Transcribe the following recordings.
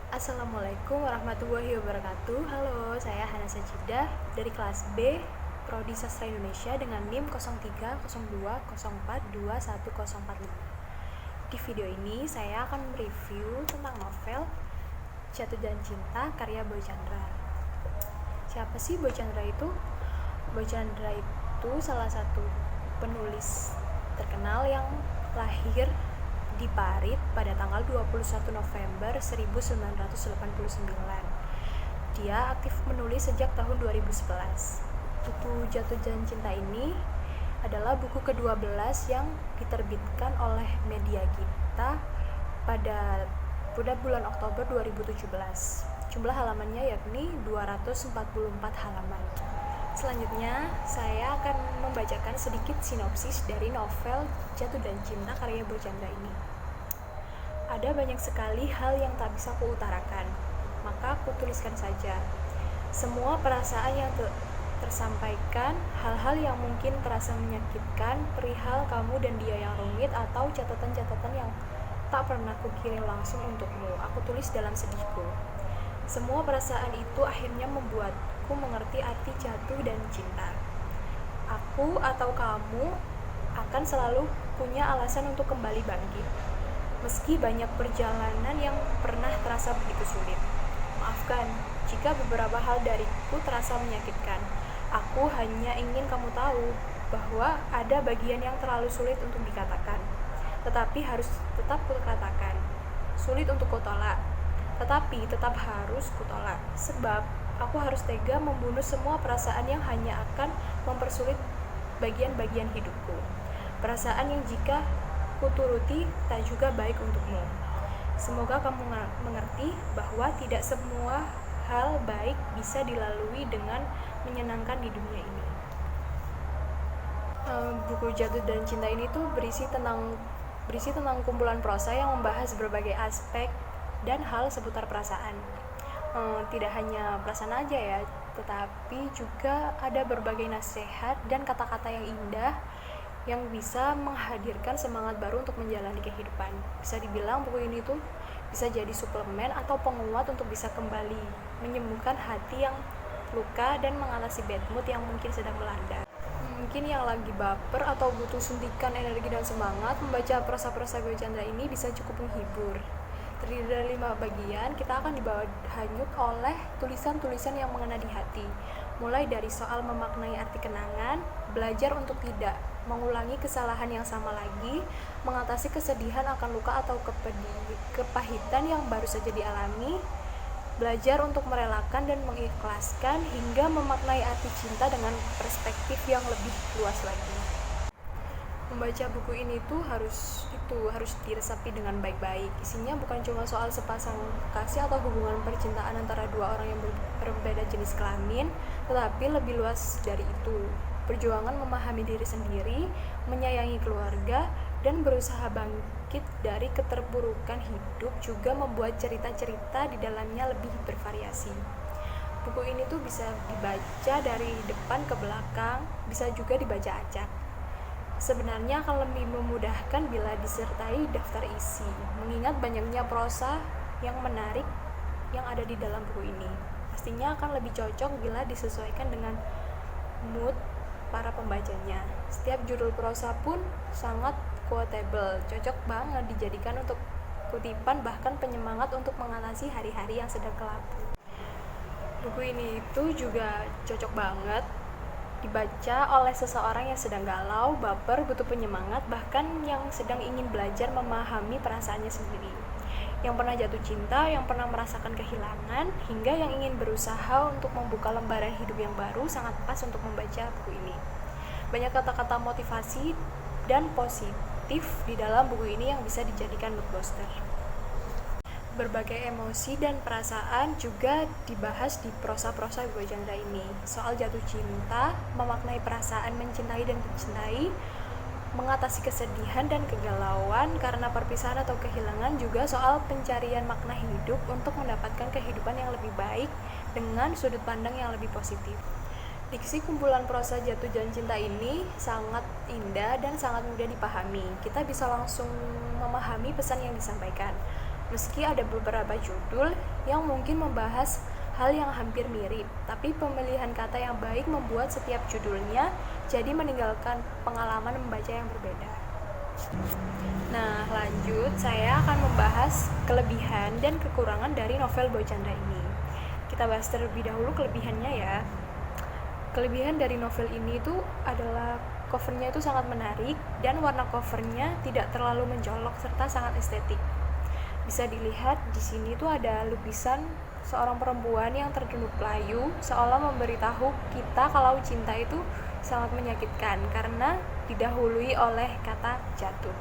Assalamualaikum warahmatullahi wabarakatuh. Halo, saya Hana Sajidah dari kelas B Prodi Sastra Indonesia dengan NIM 0302042145. Di video ini saya akan mereview tentang novel Jatuh dan Cinta karya Boy Chandra. Siapa sih Boy Chandra itu? Boy Chandra itu salah satu penulis terkenal yang lahir di Parit pada tanggal 21 November 1989. Dia aktif menulis sejak tahun 2011. Buku Jatuh dan Cinta ini adalah buku ke-12 yang diterbitkan oleh Media Gita pada bulan Oktober 2017. Jumlah halamannya yakni 244 halaman. Selanjutnya, saya akan membacakan sedikit sinopsis dari novel Jatuh dan Cinta karya Boy Chandra ini. Ada banyak sekali hal yang tak bisa kuutarakan, maka kutuliskan saja. Semua perasaan yang tersampaikan, hal-hal yang mungkin terasa menyakitkan, perihal kamu dan dia yang rumit, atau catatan-catatan yang tak pernah kukirim langsung untukmu, aku tulis dalam sedihku. Semua perasaan itu akhirnya membuatku mengerti arti jatuh dan cinta. Aku atau kamu akan selalu punya alasan untuk kembali bangkit. Meski banyak perjalanan yang pernah terasa begitu sulit. Maafkan jika beberapa hal dariku terasa menyakitkan. Aku hanya ingin kamu tahu bahwa ada bagian yang terlalu sulit untuk dikatakan, tetapi harus tetap kukatakan. Sulit untuk kutolak, tetapi tetap harus kutolak, sebab aku harus tega membunuh semua perasaan yang hanya akan mempersulit bagian-bagian hidupku. Perasaan yang jika kuturuti tak juga baik untukmu. Semoga kamu mengerti bahwa tidak semua hal baik bisa dilalui dengan menyenangkan di dunia ini. Buku Jatuh dan Cinta ini tuh berisi tentang kumpulan prosa yang membahas berbagai aspek dan hal seputar perasaan. Tidak hanya perasaan aja ya, tetapi juga ada berbagai nasihat dan kata-kata yang indah yang bisa menghadirkan semangat baru untuk menjalani kehidupan. Bisa dibilang buku ini tuh bisa jadi suplemen atau penguat untuk bisa kembali menyembuhkan hati yang luka dan mengatasi bad mood yang mungkin sedang melanda. Mungkin yang lagi baper atau butuh suntikan energi dan semangat, membaca prosa-prosa Boy Chandra ini bisa cukup menghibur. Terdiri dari 5 bagian, kita akan dibawa hanyut oleh tulisan-tulisan yang mengena di hati. Mulai dari soal memaknai arti kenangan, belajar untuk tidak mengulangi kesalahan yang sama lagi, mengatasi kesedihan akan luka atau kepahitan yang baru saja dialami, belajar untuk merelakan dan mengikhlaskan, hingga memaknai arti cinta dengan perspektif yang lebih luas lagi. Membaca buku ini tuh harus diresapi dengan baik-baik. Isinya bukan cuma soal sepasang kasih atau hubungan percintaan antara dua orang yang berbeda jenis kelamin, tetapi lebih luas dari itu. Perjuangan memahami diri sendiri, menyayangi keluarga, dan berusaha bangkit dari keterpurukan hidup juga membuat cerita-cerita di dalamnya lebih bervariasi. Buku ini tuh bisa dibaca dari depan ke belakang, bisa juga dibaca acak. Sebenarnya akan lebih memudahkan bila disertai daftar isi, mengingat banyaknya prosa yang menarik yang ada di dalam buku ini. Pastinya akan lebih cocok bila disesuaikan dengan mood para pembacanya. Setiap judul prosa pun sangat quotable, cocok banget dijadikan untuk kutipan, bahkan penyemangat untuk mengatasi hari-hari yang sedang kelabu. Buku ini itu juga cocok banget dibaca oleh seseorang yang sedang galau, baper, butuh penyemangat, bahkan yang sedang ingin belajar memahami perasaannya sendiri, yang pernah jatuh cinta, yang pernah merasakan kehilangan, hingga yang ingin berusaha untuk membuka lembaran hidup yang baru. Sangat pas untuk membaca buku ini. Banyak kata-kata motivasi dan positif di dalam buku ini yang bisa dijadikan mood booster. Berbagai emosi dan perasaan juga dibahas di prosa-prosa Boy Chandra ini. Soal jatuh cinta, memaknai perasaan mencintai dan dicintai, mengatasi kesedihan dan kegalauan karena perpisahan atau kehilangan, juga soal pencarian makna hidup untuk mendapatkan kehidupan yang lebih baik dengan sudut pandang yang lebih positif. Diksi kumpulan prosa Jatuh dan Cinta ini sangat indah dan sangat mudah dipahami. Kita bisa langsung memahami pesan yang disampaikan. Meski ada beberapa judul yang mungkin membahas hal yang hampir mirip, tapi pemilihan kata yang baik membuat setiap judulnya jadi meninggalkan pengalaman membaca yang berbeda. Nah, lanjut saya akan membahas kelebihan dan kekurangan dari novel Boy Chandra ini. Kita bahas terlebih dahulu kelebihannya ya. Kelebihan dari novel ini itu adalah covernya itu sangat menarik dan warna covernya tidak terlalu mencolok serta sangat estetik. Bisa dilihat di sini tuh ada lukisan seorang perempuan yang tertunduk layu seolah memberitahu kita kalau cinta itu sangat menyakitkan karena didahului oleh kata jatuh.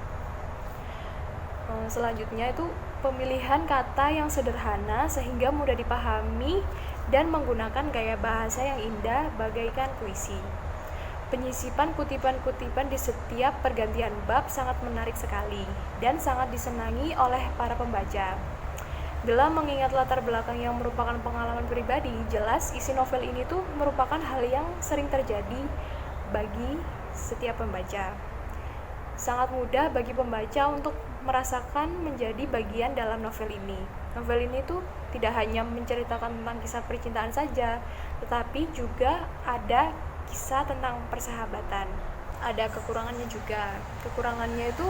Selanjutnya itu pemilihan kata yang sederhana sehingga mudah dipahami dan menggunakan gaya bahasa yang indah bagaikan puisi. Penyisipan kutipan-kutipan di setiap pergantian bab sangat menarik sekali dan sangat disenangi oleh para pembaca. Dalam mengingat latar belakang yang merupakan pengalaman pribadi, jelas isi novel ini tuh merupakan hal yang sering terjadi bagi setiap pembaca. Sangat mudah bagi pembaca untuk merasakan menjadi bagian dalam novel ini. Novel ini tuh tidak hanya menceritakan tentang kisah percintaan saja, tetapi juga ada kisah tentang persahabatan. Ada kekurangannya juga. Kekurangannya itu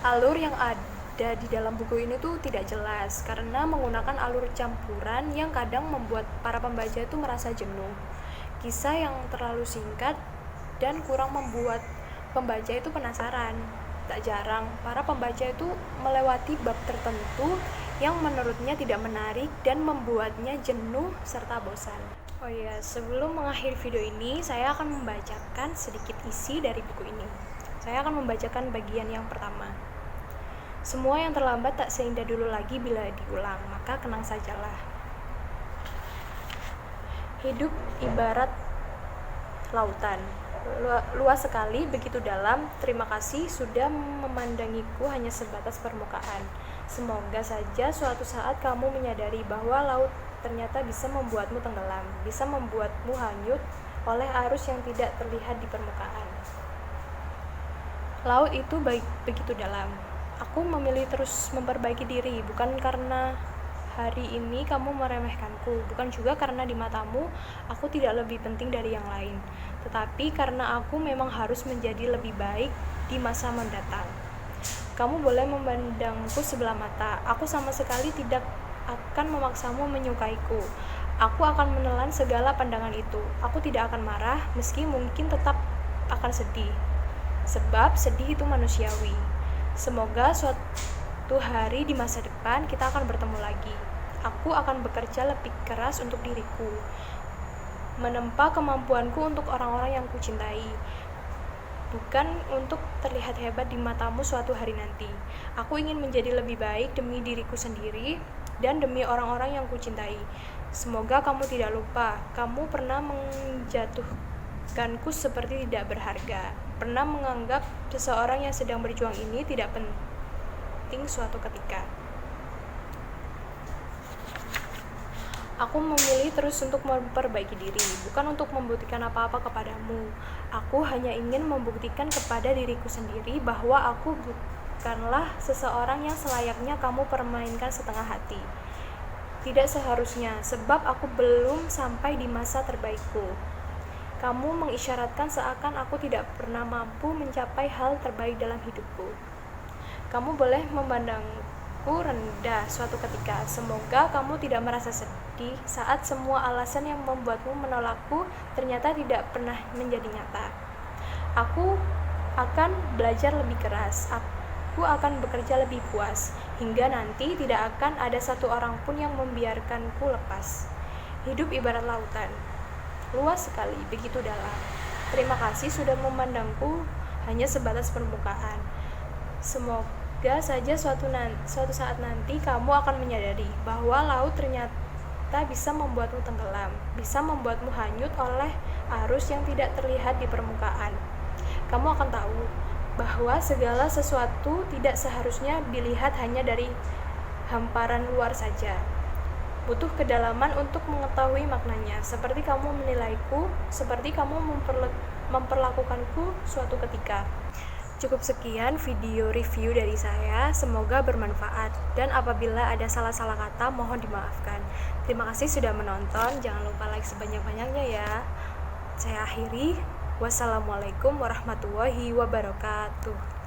alur yang ada di dalam buku ini tuh tidak jelas karena menggunakan alur campuran yang kadang membuat para pembaca itu merasa jenuh. Kisah yang terlalu singkat dan kurang membuat pembaca itu penasaran. Tak jarang para pembaca itu melewati bab tertentu yang menurutnya tidak menarik dan membuatnya jenuh serta bosan. Oh iya, sebelum mengakhiri video ini, saya akan membacakan sedikit isi dari buku ini. Saya akan membacakan bagian yang pertama. Semua yang terlambat tak seindah dulu lagi bila diulang, maka kenang sajalah. Hidup ibarat lautan, luas sekali, begitu dalam. Terima kasih sudah memandangiku hanya sebatas permukaan. Semoga saja suatu saat kamu menyadari bahwa laut ternyata bisa membuatmu tenggelam, bisa membuatmu hanyut oleh arus yang tidak terlihat di permukaan. Laut itu begitu dalam. Aku memilih terus memperbaiki diri, bukan karena hari ini kamu meremehkanku, bukan juga karena di matamu aku tidak lebih penting dari yang lain, tetapi karena aku memang harus menjadi lebih baik di masa mendatang. Kamu boleh memandangku sebelah mata, aku sama sekali tidak akan memaksamu menyukaiku. Aku akan menelan segala pandangan itu. Aku tidak akan marah, meski mungkin tetap akan sedih. Sebab sedih itu manusiawi. Semoga suatu hari di masa depan kita akan bertemu lagi. Aku akan bekerja lebih keras untuk diriku, menempa kemampuanku untuk orang-orang yang kucintai, bukan untuk terlihat hebat di matamu suatu hari nanti. Aku ingin menjadi lebih baik demi diriku sendiri dan demi orang-orang yang kucintai. Semoga kamu tidak lupa, kamu pernah menjatuhkanku seperti tidak berharga, pernah menganggap seseorang yang sedang berjuang ini tidak penting suatu ketika. Aku memilih terus untuk memperbaiki diri, bukan untuk membuktikan apa-apa kepadamu. Aku hanya ingin membuktikan kepada diriku sendiri bahwa aku bukanlah seseorang yang selayaknya kamu permainkan setengah hati. Tidak seharusnya, sebab aku belum sampai di masa terbaikku. Kamu mengisyaratkan seakan aku tidak pernah mampu mencapai hal terbaik dalam hidupku. Kamu boleh memandangku rendah suatu ketika. Semoga kamu tidak merasa sedih saat semua alasan yang membuatmu menolakku ternyata tidak pernah menjadi nyata. Aku akan belajar lebih keras. Aku akan bekerja lebih puas. Hingga nanti tidak akan ada satu orang pun yang membiarkanku lepas. Hidup ibarat lautan, luas sekali, begitu dalam. Terima kasih sudah memandangku hanya sebatas permukaan. Semoga saja suatu saat nanti kamu akan menyadari bahwa laut ternyata bisa membuatmu tenggelam, bisa membuatmu hanyut oleh arus yang tidak terlihat di permukaan. Kamu akan tahu bahwa segala sesuatu tidak seharusnya dilihat hanya dari hamparan luar saja. Butuh kedalaman untuk mengetahui maknanya, seperti kamu menilaiku, seperti kamu memperlakukanku suatu ketika. Cukup sekian video review dari saya, semoga bermanfaat. Dan apabila ada salah-salah kata, mohon dimaafkan. Terima kasih sudah menonton, jangan lupa like sebanyak-banyaknya ya. Saya akhiri, wassalamualaikum warahmatullahi wabarakatuh.